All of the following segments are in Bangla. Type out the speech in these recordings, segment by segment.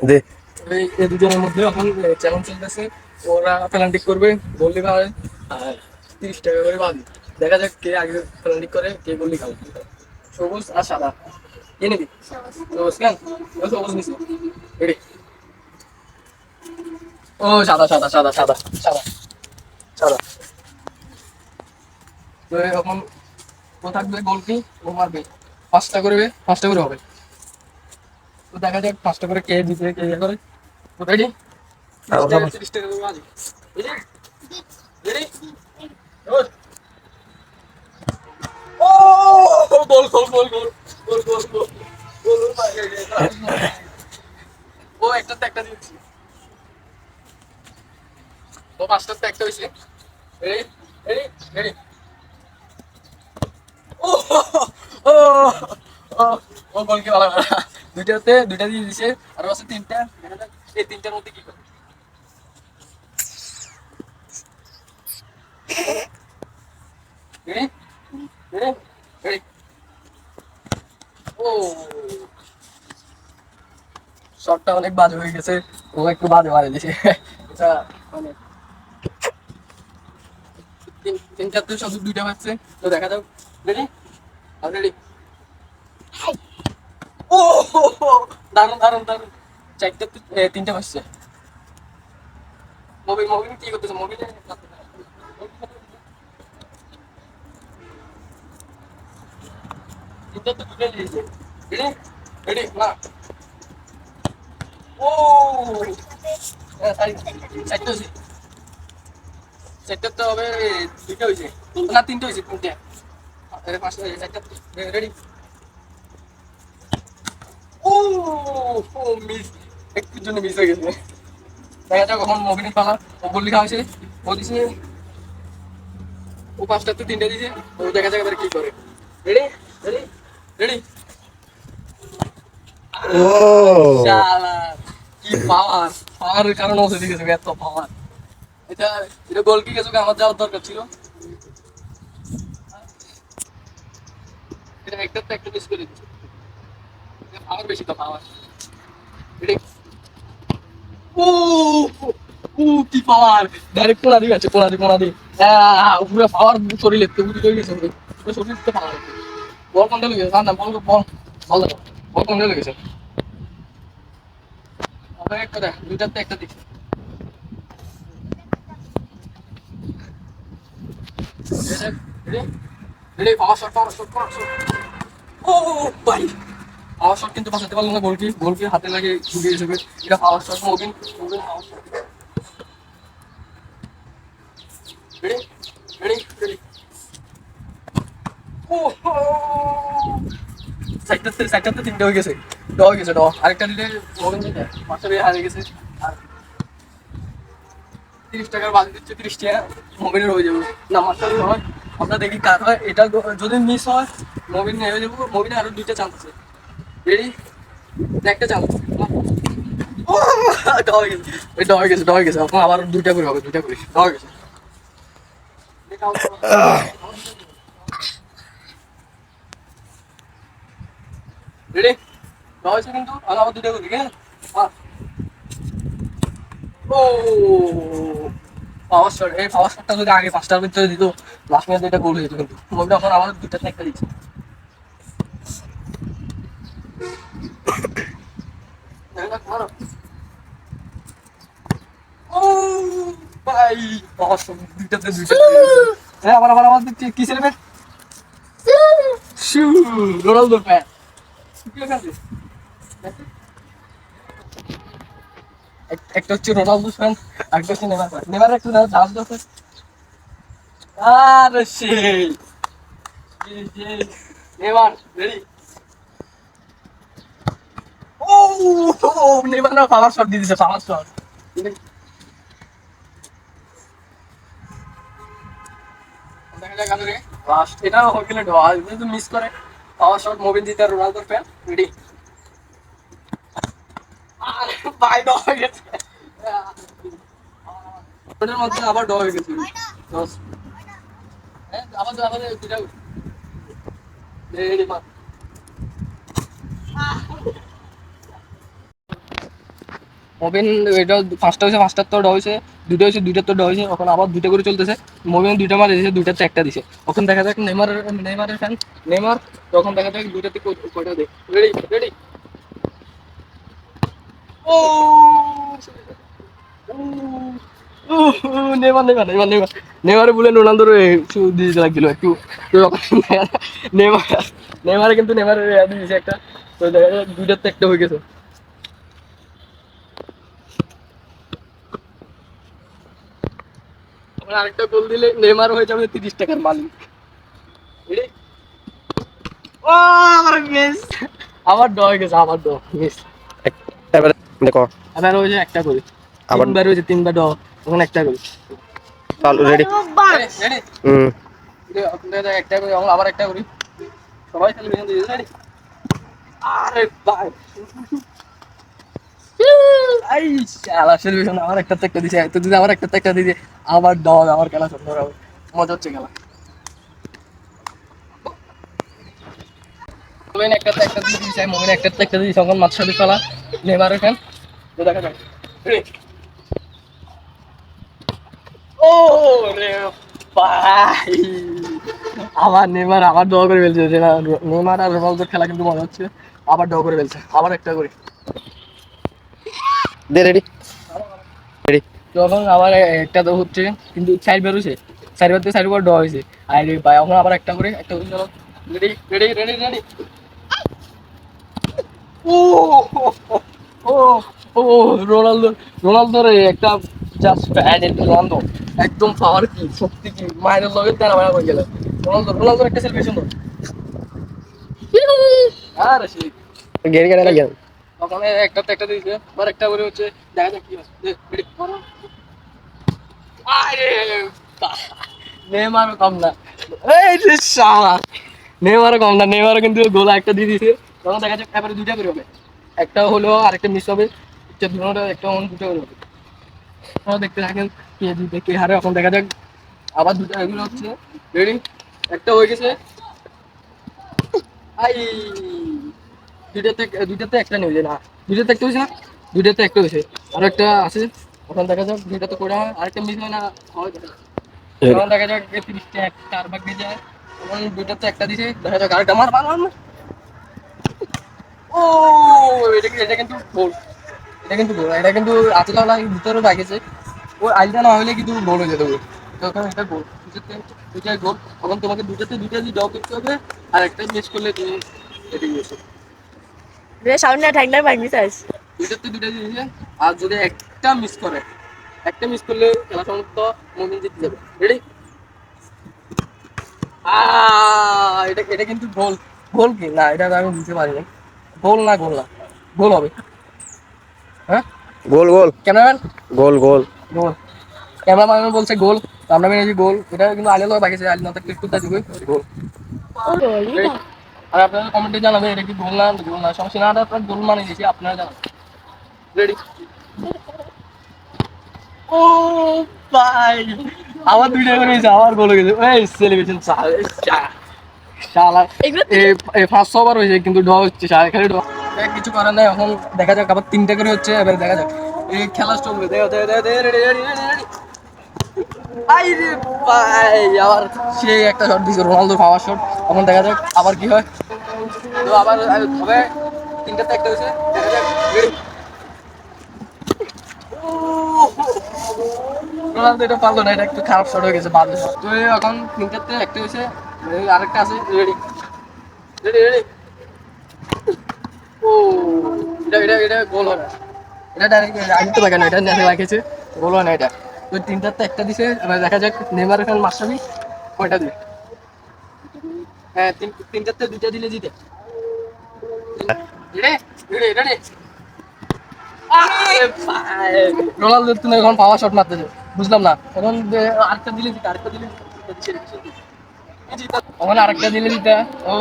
দে এই দুজনের মধ্যে এখন চ্যালেঞ্জ চলতেছে। ওরা পেনাল্টি করবে, গোল্ডি খাবে আর 30 টাকা করে বাদ। দেখা যাক কে আগে পেনাল্টি করে, কে গোল্ডি খাবে। সবুজ আর সাদা, কে নিবি? সবুজ কেন? সবুজ নিছি। রেডি? ও সাদা সাদা সাদা সাদা সাদা সাদা। তো এখন ও থাকবে গোলকি, ও মারবে 5টা করে হবে। তো দেখা যাক 5টা করে কে দিতে কে ইয়ে করে। তো রেডি? 30 টাকা করে বাজি। রেডি? রেডি? ও গোল গোল গোল গোল গোল গোল গোল গোল ও একটাতে একটা দিচ্ছি। ও 5টাতে একটা হয়েছে। রেডি? রেডি? রেডি? ও ও ও ও গোল কি ভালো না। দুইটাতে দুইটা দিয়ে দিছে, আর আছে 3টা। এই 3টার মধ্যে কি করে? রেডি? রেডি? রেডি? ও শটটা অনেক বাজে হয়ে গেছে, ও একটু বাজে মারে দিছে। এটা মানে 3-4 শুধু 2টা মারছে। তো দেখা যাক। রেডি? আর রেডি? ও দারুন দারুন দারুন। 3টা মারছে। মোবিল মোবিল কি করতেছে? মোবিলে তিনটা তো দুটো দিয়েছে। রেডি? রেডি? না। ও চারটে হয়েছে। চারটার তো হবে 2টা হয়েছে, না 3টে হয়েছে। 3টে 5টা হয়েছে, 4টা। রেডি? ও ও মিস, একটুর জন্য মিস হয়ে গেছে। দেখা যাক কখন মোবিনের পালা। ও গোল লেখা হয়েছে, ও দিছে। ও 5টাতে 3টে দিছে। ও দেখা যাক এবার কি করে। রেডি? রেডি? রেডি? ও শালা কি পাওয়ার! পাওয়ারের কারণে ওসে দিয়েছে এত পাওয়ার। এটা এটা গোল কি গেছে, আমার যাওয়ার দরকার ছিল। এটা একটাতে একটা মিস করে দিচ্ছে। পাওয়ার বেশি তো পাওয়ার। রেডি? ও ও কি পাওয়ার! ডাইরেক্ট কোনা দিয়ে আছে, কোনা দিয়ে পুরো পাওয়ার শরীরে তো উঠে গেছে। পুরো শরীর তো পাওয়ার। বল কন্ট্রোল হয়ে গেছে, না বল বল বল বল কন্ট্রোল হয়ে গেছে। আবার একটা দেখ, 2টাতে একটা দিচ্ছে। রেডি? রেডি? পাওয়ার শট পাওয়ার শট পাওয়ার শট। ও ভাই, পাওয়ার শট কিন্তু বাঁচাতে পারলো না। গোলকি গোলকি হাতে লাগে ঢুকে গেছে। এটা পাওয়ার শট। মোবিন মোবিন পাওয়ার শট। রেডি? রেডি? রেডি? ও সাইডটাতে 3টে হয়ে গেছে। হয়ে গেছে আরেকটা দিলে মোবিন দিতে 5টা হারিয়ে গেছে। আর 30 টাকার বাজি দিচ্ছে। 30 টাকা মোবিনের হয়ে যাবে। না মাস্টার হয়, আমরা দেখি কার হয়। এটা যদি মিস হয় মোবিন হয়ে যাবো। মোবিনে আরো 2টা চান্স আছে। রেডি? একটা চান্স। ও ডয়ে গেছে এখন আবার 2টা করে হবে। 2টা করে ডয়ে গেছে। রেডি? ডয়েছে কিন্তু আবার 2টা করে, ঠিক আছে? ও পাওয়ার শট। এই পাওয়ার শটটা যদি আগে 5টার ভিতরে দিত, লাস্ট ম্যাচে এটা গোল হয়ে যেত। কিন্তু গোলটা এখন আবার 2টাতে একটা দিচ্ছে। মারো। ও ভাই, পাওয়ার শট 2টাতে হ্যাঁ, আবার দিচ্ছে। কি ছেলে মেয়ে? শু রোনালদোর ফ্যান। একটা হচ্ছে রোনালদো ফ্যান, আরেকটা হচ্ছে নেমার ফ্যান। নেমার একটু দাম দরকার। আরে সেই নেমার। রেডি? ও নেমার না পাওয়ার শট দিয়ে দিছে। পাওয়ার শট। দেখা যাক আগে লাস্ট এটা হয়ে গেলে যদি মিস করে পাওয়ার শট। মোবিন জিতে রোনালদোর ফ্যান। রেডি? আরে ভাই ড হয়ে গেছে। ওটার মধ্যে আবার ড হয়ে গেছে। 10। হ্যাঁ আবার আবার 2টা। রেডি মার। মোবিন এটা পাঁচটা হয়েছে, পাঁচটার তো ড্র হয়েছে, দুটো হয়েছে, দুইটার তো ড্র হয়েছে, এখন আবার দুটো করে চলতেছে। মোবিন দুইটা মার দিয়েছে, দুইটাতে একটা দিছে। এখন দেখা যাক নেইমারের ফ্যান নেইমার, তখন দেখা যাক দুইটাতে কয়টা দেয়। Ready ready. ও নেইমার নেইমার নেইমার নেইমার নেইমারে বলে রোনালদোর দিয়ে লাগছিল একটু। তো নেইমার নেইমারে কিন্তু নেইমারের দিয়েছে একটা, তো দেখা যাক দুইটাতে একটা হয়ে গেছে। আরেকটা গোল দিলে নেইমার হয়ে যাবে 30 টাকার মালিক। ও আমার মিস, আবার ড্র হয়ে গেছে, আবার ড্র মিস। এবারে দেখো এবার হয়েছে একটা করে, আবার তিনবার হয়েছে, তিনবার ড্র, তখন একটা করে। চালু রেডি। রেডি হুম একটা করে, এখন আবার একটা করি, সবাই খালি বেশন দিয়ে রেডি। আরে ভাই এই শালা সেলিব্রেশন আমার একটা একটা দিছে, তো যদি আমার একটা একটা দিয়ে আবার ডগ, আমার খেলা সুন্দর হবে, মজা হচ্ছে খেলা। মোমিন একটা দিয়ে দিয়েছে, মোমিন একটা দিয়ে তখন মাঝখানে খেলা নেইমার এখান, তো দেখা যাক। Ready? ও রে ভাই, আবার নেইমার আবার ড্র করে ফেলছে। নেইমার আর রোনালদোর খেলা কিন্তু মজা হচ্ছে, আবার ড্র করে ফেলছে, আবার একটা করে। দে রেডি রেডি। যখন আবার একটা তো হচ্ছে, কিন্তু সাইড বেরোছে, সাইড বারতে সাইড বার ড্র হয়েছে। আর ভাই এখন আবার একটা করে, একটা করে চলো। Ready ready ready ready. ও ও ও রোনালদো, রোনালদোর একটা জাস্ট ফ্যান রোনালদো, একদম পাওয়ার কি শক্তি কি মায়ের লগে তেরা মারা হয়ে গেল। রোনালদোর একটা সেলিব্রেশন তো আর সে গেড়ে গেড়ে লাগে। তখন একটা দিয়েছে, আবার একটা করে হচ্ছে, দেখা যাক কি হয়। Ready? আরে নেইমারও কম না, এই যে শালা নেইমারও কম না, নেইমারও কিন্তু গোল একটা দিয়ে দিয়েছে। তখন দেখা যাক এবারে দুইটা করে হবে, একটা হলো আরেকটা মিস হবে, দুটো একটা দুটো করে হবে। দেখতে থাকেন কে জিতে কে হারে। এখন দেখা যাক আবার দুটো এগুলো হচ্ছে। রেডি, একটা হয়ে গেছে। আই দুইটাতে একটা নিয়ে না, দুইটাতে একটা হয়েছে না, দুইটাতে একটা হয়েছে, আরো একটা আছে। এখন দেখা যাক দুইটাতে করে হয়, আরেকটা মিস হয় না হয় দেখা যাক। তখন দেখা যাক 30টা একটা আর ভাগ দিয়ে যায়। তখন দুইটাতে একটা দিছে, দেখা যাক আরেকটা মার মার মার মার। ও এটা কিন্তু গোল, এটা কিন্তু গোল, এটা কিন্তু আতলা ভিতরে রাখেছে। ও আইলটা না হলে কিন্তু গোল হয়ে যেত। তখন এটা গোল, দুইটাই গোল। তখন তোমাকে দুইটাতে দুইটা দিয়ে ড্র করতে হবে, আর একটা মিস করলে তুমি এটা গেছো। সামনে ঠান্ডার পানি চাইছ দুইটাতে দুইটা দিয়ে দিয়েছে, আর যদি একটা মিস করে, একটা মিস করলে খেলা সমাপ্ত, মুমিন জিতে যাবে। রেডি? এটা এটা কিন্তু গোল, গোল কি না এটা আমি বুঝতে পারি না, গোল না গোল না, গোল হবে। হ্যাঁ গোল গোল ক্যামেরাম্যান, গোল গোল। গোল, ক্যামেরাম্যান বলছে গোল, তো আমরা মেনেছি গোল। এটা কিন্তু আলিয়া বাকি আছে, আলিয়া তো একটু দিবই গোল। Ready? আর আপনারা কমেন্টে জানাবেন এটা কি গোল না গোল না, সমস্যা না, আপনারা গোল মানে দিয়েছি, আপনারা জানাবেন। রেডি? ও ভাই আবার দুইটা করে হয়েছে, আবার গোল হয়ে গেছে। এই সেলিব্রেশন শালা এগুলো এই 500 বার হয়েছে কিন্তু ড্র হচ্ছে, খালি ড্র, কিছু করার নাই। এখন দেখা যাক আবার তিনটা করে হচ্ছে, এবার দেখা যাক এই খেলা চলবে। দেখা রেডি রেডি রেডি। আই রে ভাই আবার সেই একটা শট দিয়েছে, রোনালদোর পাওয়ার শট। এখন দেখা যাক আবার কি হয়। তো আবার হবে, তিনটাতে একটা হয়েছে, দেখা যাক। রেডি? রোনালদো এটা পারলো না, এটা একটু খারাপ শট হয়ে গেছে, বাদ তো এখন তিনটাতে একটা হয়েছে, আরেকটা আছে। Ready ready ready. ও এটা এটা এটা গোল হয় না, এটা ডাইরেক্ট আগে তো লাগানো, এটা নেটে লাগিয়েছে, গোল হয় না এটা। তো তিনটাতে একটা দিছে, এবার দেখা যাক নেইমার এখন মাশরাফি কয়টা দিবে। হ্যাঁ তিনটাতে দুইটা দিলে জিতে। Ready ready ready. রোনালদো তুমি এখন পাওয়ার শট মারতেছে, বুঝলাম না এখন আরেকটা দিলে জিতে, আরেকটা দিলে ওখানে আরেকটা দিলে জিতে। ও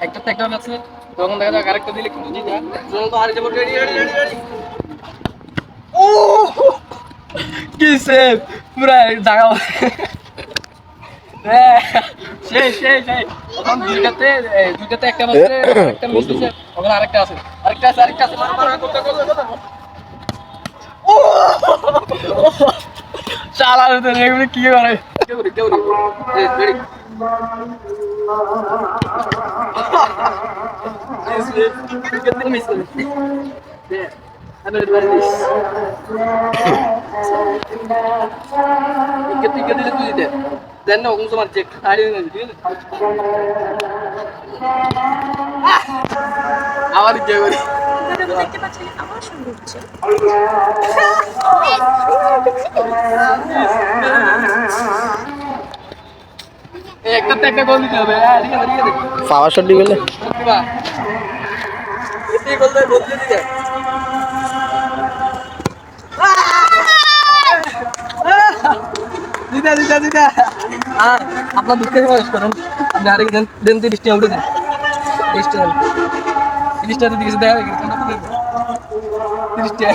একটাতে একটা আছে, তখন দেখা যাক আরেকটা দিলে কিন্তু জিতে। রোনালদো হারে যাবো। Ready ready ready ready. ও কি সেভ, পুরা জায়গা সেই সেই সেই। এখন দুইটাতে দুইটাতে একটা মাত্র, একটা মিস দিছে, ওখানে আরেকটা আছে, আরেকটা আছে, আরেকটা আছে। মার মার করতে করতে করতে শালা তো এগুলো কি করে কেউ রেডি कितने मिस कर दे अरे वेरी दिस कितने कितने तू दे देन ना उनको मार चेक सारी नहीं दी आवाज क्या करी দেখতে পাচ্ছেন আমার শুরু হচ্ছে একটা গোল দিতে হবে ঠিক আছে পাওয়ার শট দিয়ে গেলে বাহ এতে গোল দিয়ে গোল দিয়ে দিতে দিদা আপনার দুঃখে প্রকাশ করুন আপনি আরেক দেন 30টা উঠে দেন 30টা দিকে দেখা গেছে 30টা